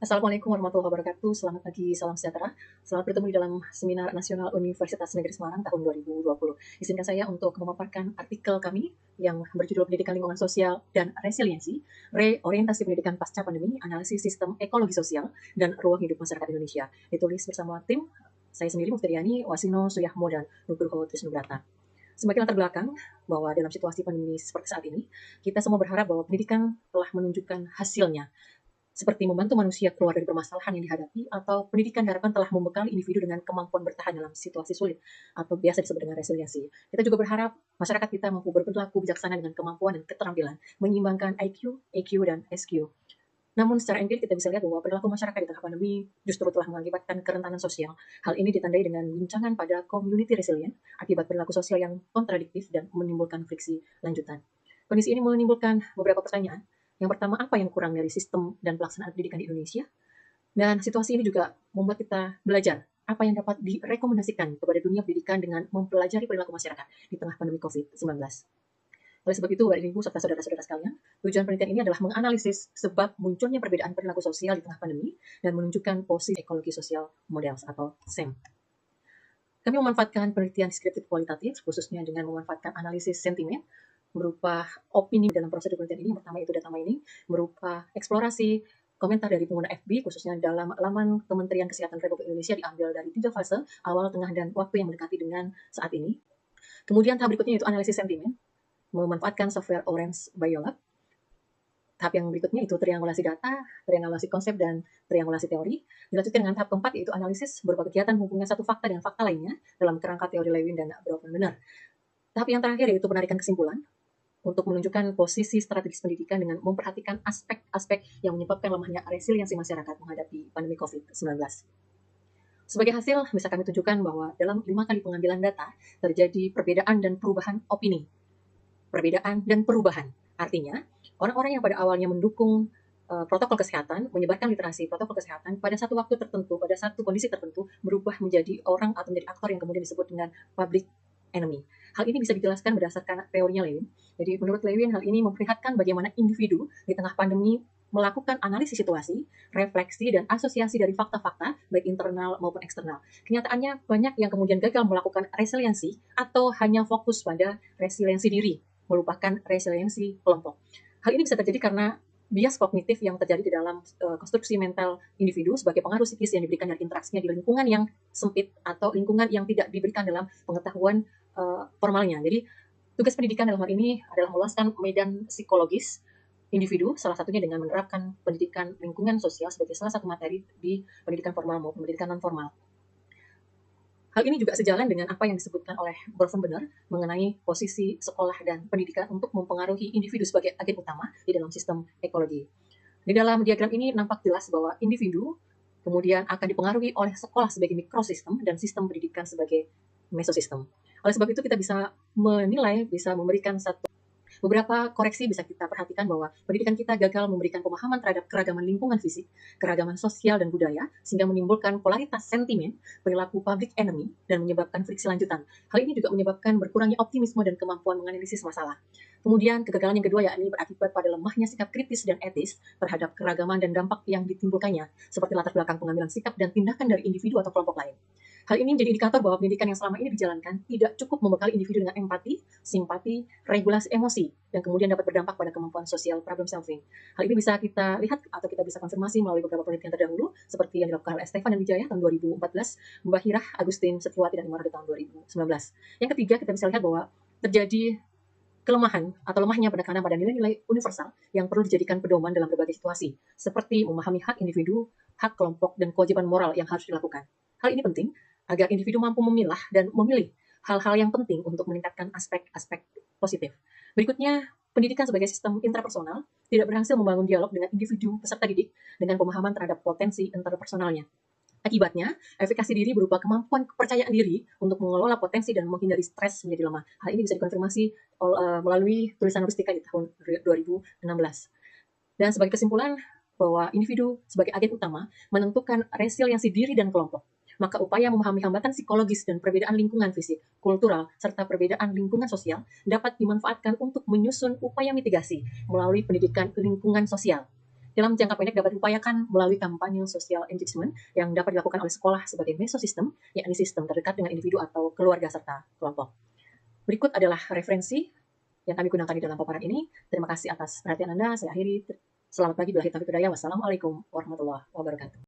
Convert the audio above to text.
Assalamualaikum warahmatullahi wabarakatuh. Selamat pagi, salam sejahtera. Selamat bertemu di dalam Seminar Nasional Universitas Negeri Semarang tahun 2020. Izinkan saya untuk memaparkan artikel kami yang berjudul Pendidikan Lingkungan Sosial dan Resiliensi, Reorientasi Pendidikan Pasca Pandemi, Analisis Sistem Ekologi Sosial, dan Ruang Hidup Masyarakat Indonesia. Ditulis bersama tim, saya sendiri Muftiriani, Wasino, Suyahmo, dan Nugroho Trisnubrata. Sebagai latar belakang bahwa dalam situasi pandemi seperti saat ini, kita semua berharap bahwa pendidikan telah menunjukkan hasilnya, seperti membantu manusia keluar dari permasalahan yang dihadapi, atau pendidikan diharapkan telah membekali individu dengan kemampuan bertahan dalam situasi sulit, atau biasa disebut dengan resiliensi. Kita juga berharap masyarakat kita mampu berperilaku bijaksana dengan kemampuan dan keterampilan, menyeimbangkan IQ, EQ, dan SQ. Namun secara empirik kita bisa lihat bahwa perilaku masyarakat di tengah pandemi justru telah mengakibatkan kerentanan sosial. Hal ini ditandai dengan guncangan pada community resilient akibat perilaku sosial yang kontradiktif dan menimbulkan friksi lanjutan. Kondisi ini menimbulkan beberapa pertanyaan. Yang pertama, apa yang kurang dari sistem dan pelaksanaan pendidikan di Indonesia? Dan situasi ini juga membuat kita belajar apa yang dapat direkomendasikan kepada dunia pendidikan dengan mempelajari perilaku masyarakat di tengah pandemi COVID-19. Oleh sebab itu, Bapak Ibu serta saudara-saudara sekalian, tujuan penelitian ini adalah menganalisis sebab munculnya perbedaan perilaku sosial di tengah pandemi dan menunjukkan posisi ekologi sosial models atau SEM. Kami memanfaatkan penelitian deskriptif kualitatif, khususnya dengan memanfaatkan analisis sentimen, berupa opini dalam prosedur penelitian ini. Yang pertama itu data mining, berupa eksplorasi komentar dari pengguna FB, khususnya dalam laman Kementerian Kesehatan Republik Indonesia, diambil dari 3 fase, awal, tengah, dan waktu yang mendekati dengan saat ini. Kemudian tahap berikutnya yaitu analisis sentimen, memanfaatkan software Orange Biolab. Tahap yang berikutnya itu triangulasi data, triangulasi konsep, dan triangulasi teori. Dilanjutkan dengan tahap keempat yaitu analisis berupa kegiatan menghubungkan satu fakta dengan fakta lainnya dalam kerangka teori Lewin dan Brouwer-Menard. Tahap yang terakhir yaitu penarikan kesimpulan untuk menunjukkan posisi strategis pendidikan dengan memperhatikan aspek-aspek yang menyebabkan lemahnya resiliensi masyarakat menghadapi pandemi COVID-19. Sebagai hasil, bisa kami tunjukkan bahwa dalam 5 kali pengambilan data terjadi perbedaan dan perubahan opini. Perbedaan dan perubahan. Artinya, orang-orang yang pada awalnya mendukung protokol kesehatan, menyebarkan literasi protokol kesehatan, pada satu waktu tertentu, pada satu kondisi tertentu, berubah menjadi orang atau menjadi aktor yang kemudian disebut dengan public enemy. Hal ini bisa dijelaskan berdasarkan teorinya Lewin. Jadi menurut Lewin, hal ini memperlihatkan bagaimana individu di tengah pandemi melakukan analisis situasi, refleksi, dan asosiasi dari fakta-fakta, baik internal maupun eksternal. Kenyataannya, banyak yang kemudian gagal melakukan resiliensi atau hanya fokus pada resiliensi diri, melupakan resiliensi kelompok. Hal ini bisa terjadi karena bias kognitif yang terjadi di dalam konstruksi mental individu sebagai pengaruh psikis yang diberikan dari interaksinya di lingkungan yang sempit atau lingkungan yang tidak diberikan dalam pengetahuan formalnya. Jadi tugas pendidikan dalam hal ini adalah meluaskan medan psikologis individu, salah satunya dengan menerapkan pendidikan lingkungan sosial sebagai salah satu materi di pendidikan formal maupun pendidikan non formal. Hal ini juga sejalan dengan apa yang disebutkan oleh Brouwer-Menard mengenai posisi sekolah dan pendidikan untuk mempengaruhi individu sebagai agen utama di dalam sistem ekologi. Di dalam diagram ini nampak jelas bahwa individu kemudian akan dipengaruhi oleh sekolah sebagai mikrosistem dan sistem pendidikan sebagai mesosistem. Oleh sebab itu kita bisa menilai, bisa memberikan beberapa koreksi. Bisa kita perhatikan bahwa pendidikan kita gagal memberikan pemahaman terhadap keragaman lingkungan fisik, keragaman sosial dan budaya, sehingga menimbulkan polaritas sentimen, perilaku public enemy, dan menyebabkan friksi lanjutan. Hal ini juga menyebabkan berkurangnya optimisme dan kemampuan menganalisis masalah. Kemudian kegagalan yang kedua yakni berakibat pada lemahnya sikap kritis dan etis terhadap keragaman dan dampak yang ditimbulkannya, seperti latar belakang pengambilan sikap dan tindakan dari individu atau kelompok lain. Hal ini menjadi indikator bahwa pendidikan yang selama ini dijalankan tidak cukup membekali individu dengan empati, simpati, regulasi emosi, dan kemudian dapat berdampak pada kemampuan sosial problem solving. Hal ini bisa kita lihat atau kita bisa konfirmasi melalui beberapa penelitian terdahulu, seperti yang dilakukan oleh Stefan dan Wijaya tahun 2014, Mbak Hirah, Agustin, Setiwati, dan Imara di tahun 2019. Yang ketiga, kita bisa lihat bahwa terjadi kelemahan atau lemahnya penekanan pada nilai-nilai universal yang perlu dijadikan pedoman dalam berbagai situasi, seperti memahami hak individu, hak kelompok, dan kewajiban moral yang harus dilakukan. Hal ini penting agar individu mampu memilah dan memilih hal-hal yang penting untuk meningkatkan aspek-aspek positif. Berikutnya, pendidikan sebagai sistem intrapersonal tidak berhasil membangun dialog dengan individu peserta didik dengan pemahaman terhadap potensi interpersonalnya. Akibatnya, efikasi diri berupa kemampuan kepercayaan diri untuk mengelola potensi dan menghindari stres menjadi lemah. Hal ini bisa dikonfirmasi melalui tulisan Rustika di tahun 2016. Dan sebagai kesimpulan, bahwa individu sebagai agen utama menentukan resiliensi diri dan kelompok. Maka upaya memahami hambatan psikologis dan perbedaan lingkungan fisik, kultural, serta perbedaan lingkungan sosial dapat dimanfaatkan untuk menyusun upaya mitigasi melalui pendidikan lingkungan sosial. dalam jangka pendek dapat diupayakan melalui kampanye social engagement yang dapat dilakukan oleh sekolah sebagai mesosistem, yakni sistem terdekat dengan individu atau keluarga serta kelompok. Berikut adalah referensi yang kami gunakan di dalam paparan ini. Terima kasih atas perhatian Anda. Saya akhiri. Selamat pagi, billahi taufiq hidayah. Wassalamualaikum warahmatullahi wabarakatuh.